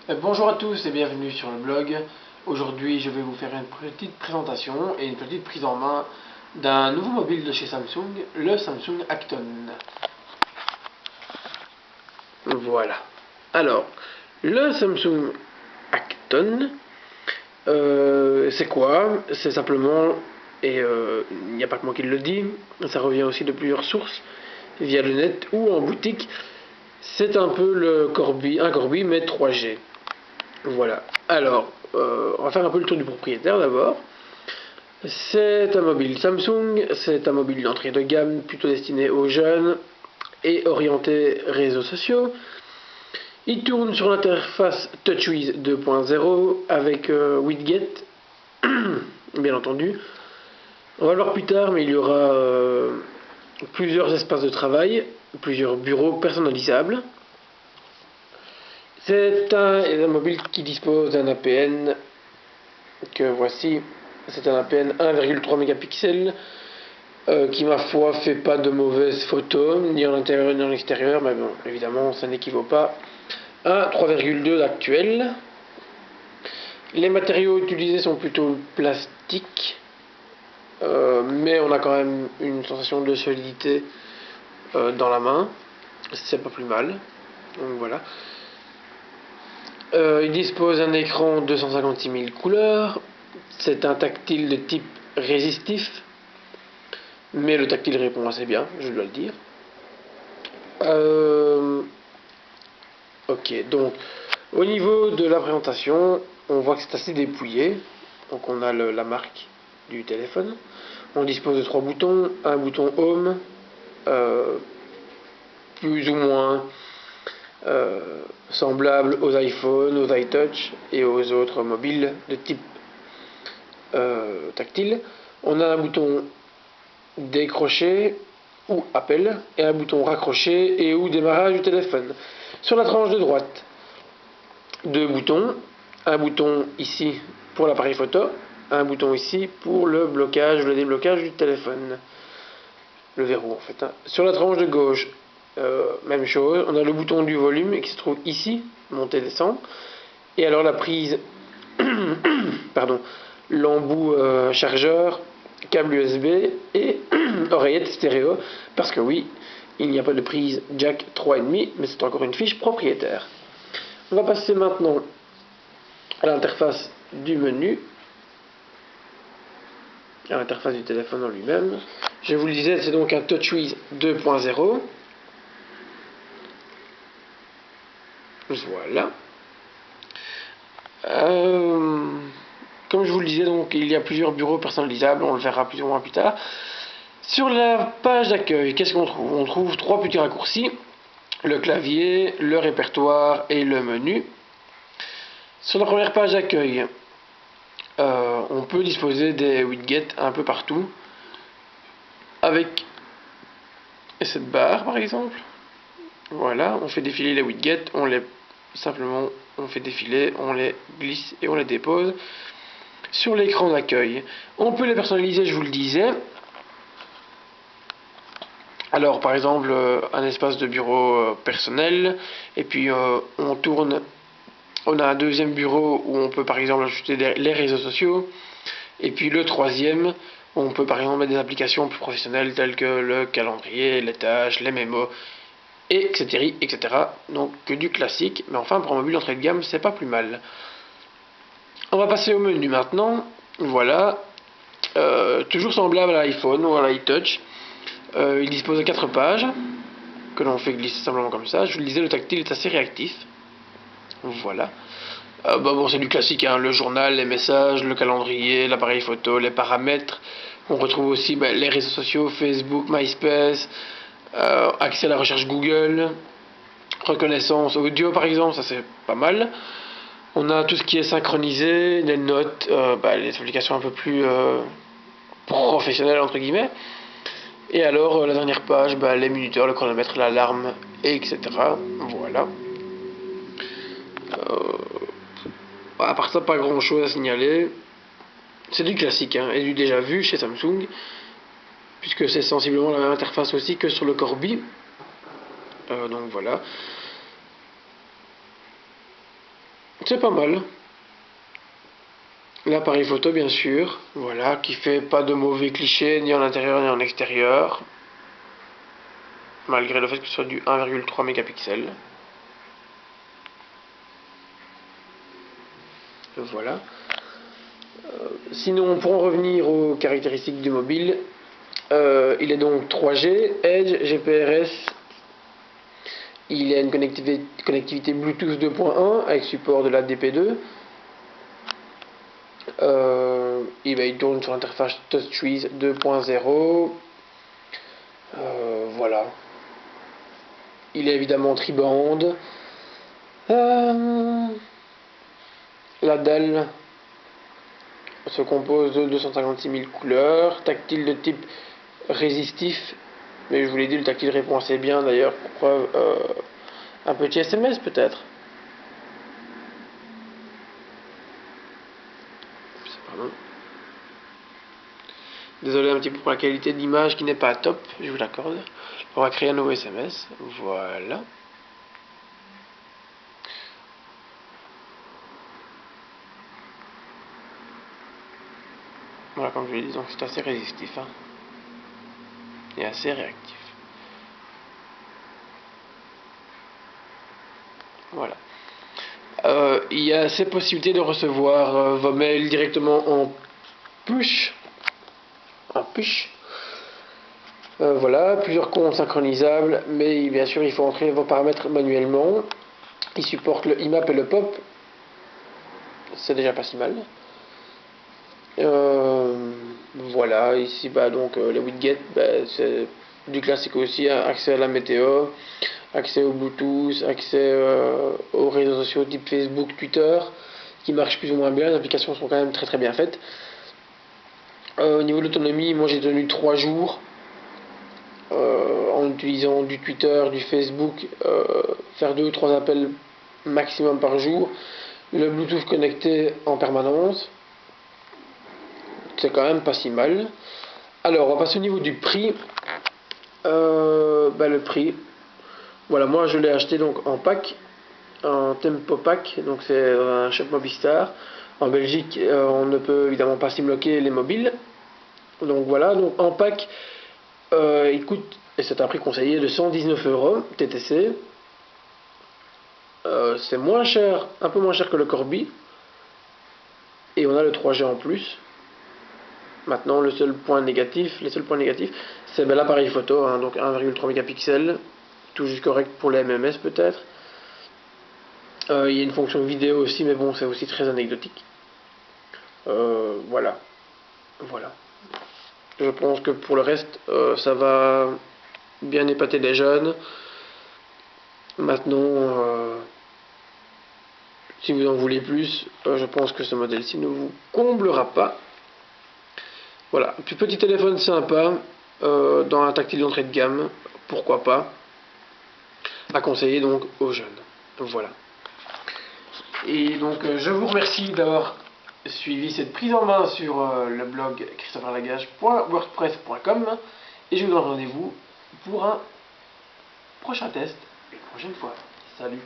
Bonjour à tous et bienvenue sur le blog. Aujourd'hui je vais vous faire une petite présentation et une petite prise en main d'un nouveau mobile de chez Samsung, le Samsung Acton. Voilà. Alors, le Samsung Acton, c'est quoi? C'est simplement, et il n'y a pas que moi qui le dis, ça revient aussi de plusieurs sources, via le net ou en boutique, c'est un peu un Corby mais 3G. Voilà. Alors, on va faire un peu le tour du propriétaire d'abord. C'est un mobile Samsung, c'est un mobile d'entrée de gamme plutôt destiné aux jeunes et orienté réseaux sociaux. Il tourne sur l'interface TouchWiz 2.0 avec Widget, bien entendu. On va le voir plus tard, mais il y aura plusieurs espaces de travail, plusieurs bureaux personnalisables. C'est un mobile qui dispose d'un APN que voici. C'est un APN 1,3 mégapixels qui, ma foi, fait pas de mauvaises photos, ni en intérieur ni en extérieur, mais bon, évidemment, ça n'équivaut pas à 3,2 actuel. Les matériaux utilisés sont plutôt plastiques, mais on a quand même une sensation de solidité dans la main. C'est pas plus mal. Donc voilà. Il dispose d'un écran 256 000 couleurs. C'est un tactile de type résistif, mais le tactile répond assez bien, je dois le dire. Ok, donc au niveau de la présentation, on voit que c'est assez dépouillé. Donc on a la marque du téléphone. On dispose de 3 boutons. Un bouton Home, plus ou moins semblable aux iPhones, aux iTouch et aux autres mobiles de type tactile. On a un bouton décrocher ou appel et un bouton raccrocher et ou démarrage du téléphone. Sur la tranche de droite, 2 boutons, un bouton ici pour l'appareil photo, un bouton ici pour le blocage ou le déblocage du téléphone, le verrou en fait. Sur la tranche de gauche, même chose, on a le bouton du volume qui se trouve ici, monter descend, et alors la prise, pardon, l'embout chargeur, câble USB et oreillette stéréo, parce que oui, il n'y a pas de prise jack 3,5, mais c'est encore une fiche propriétaire. On va passer maintenant à l'interface du menu, à l'interface du téléphone en lui-même. Je vous le disais, c'est donc un TouchWiz 2.0. Voilà. Comme je vous le disais, donc il y a plusieurs bureaux personnalisables, on le verra plus ou moins plus tard. Sur la page d'accueil, qu'est-ce qu'on trouve? On trouve 3 petits raccourcis, le clavier, le répertoire et le menu. Sur la première page d'accueil, on peut disposer des widgets un peu partout, avec cette barre par exemple. Voilà, on fait défiler les widgets, on fait défiler, on les glisse et on les dépose sur l'écran d'accueil. On peut les personnaliser, je vous le disais. Alors par exemple un espace de bureau personnel, et puis on a un deuxième bureau où on peut par exemple ajouter les réseaux sociaux, et puis le troisième où on peut par exemple mettre des applications plus professionnelles telles que le calendrier, les tâches, les mémos, etc. etc. Donc que du classique, mais enfin pour un mobile d'entrée de gamme c'est pas plus mal. On va passer au menu maintenant. Voilà, toujours semblable à l'iPhone ou à l'iTouch. Il dispose de 4 pages que l'on fait glisser simplement comme ça. Je vous le disais, le tactile est assez réactif. Voilà. Bon, c'est du classique, hein, le journal, les messages, le calendrier, l'appareil photo, les paramètres. On retrouve aussi les réseaux sociaux, Facebook, MySpace, accès à la recherche Google, reconnaissance audio par exemple, ça c'est pas mal. On a tout ce qui est synchronisé, les notes, les applications un peu plus professionnelles entre guillemets. Et alors la dernière page, les minuteurs, le chronomètre, l'alarme, etc. Voilà. À part ça, pas grand chose à signaler. C'est du classique hein, et du déjà vu chez Samsung, puisque c'est sensiblement la même interface aussi que sur le Corby. Donc voilà. c'est pas mal. L'appareil photo, bien sûr, voilà, qui fait pas de mauvais clichés ni en intérieur ni en extérieur, malgré le fait que ce soit du 1,3 mégapixels. Voilà. Sinon, pour en revenir aux caractéristiques du mobile, il est donc 3G, Edge, GPRS. Il a une connectivité Bluetooth 2.1 avec support de la DP2. Il tourne sur l'interface TouchWiz 2.0. Voilà. Il est évidemment tribande. La dalle se compose de 256 000 couleurs. Tactile de type résistif. Mais je vous l'ai dit, le tactile répond assez bien d'ailleurs. Pour preuve, un petit SMS peut-être. Pardon. Désolé un petit peu pour la qualité d'image qui n'est pas top, je vous l'accorde. On va créer un nouveau SMS. Voilà. Voilà, comme je l'ai dit, donc c'est assez résistif hein, et assez réactif. Voilà. Il y a ces possibilités de recevoir vos mails directement en push. Voilà, plusieurs comptes synchronisables, mais bien sûr il faut entrer vos paramètres manuellement. Il supporte le IMAP et le POP. C'est déjà pas si mal. Voilà, ici donc les widgets, c'est du classique aussi, hein, accès à la météo, accès au Bluetooth, accès aux réseaux sociaux type Facebook, Twitter, qui marchent plus ou moins bien. Les applications sont quand même très très bien faites. Au niveau de l'autonomie, moi j'ai tenu 3 jours en utilisant du Twitter, du Facebook, faire 2 ou 3 appels maximum par jour, le Bluetooth connecté en permanence. C'est quand même pas si mal. Alors, on va passer au niveau du prix. Le prix, voilà, moi je l'ai acheté donc en pack, en tempo pack, donc c'est un shop Mobistar. En Belgique, on ne peut évidemment pas sim-locker les mobiles. Donc voilà, donc en pack, il coûte, et c'est un prix conseillé, de 119 € TTC. C'est moins cher, un peu moins cher que le Corby. Et on a le 3G en plus. Maintenant, les seuls points négatifs, c'est l'appareil photo, hein, donc 1,3 mégapixels, tout juste correct pour les MMS peut-être. Il y a une fonction vidéo aussi, mais bon, c'est aussi très anecdotique. Voilà. Je pense que pour le reste, ça va bien épater les jeunes. Maintenant, si vous en voulez plus, je pense que ce modèle-ci ne vous comblera pas. Voilà, un petit téléphone sympa, dans un tactile d'entrée de gamme, pourquoi pas, à conseiller donc aux jeunes. Voilà. Et donc je vous remercie d'avoir suivi cette prise en main sur le blog christopherlagage.wordpress.com et je vous donne rendez-vous pour un prochain test une prochaine fois. Salut.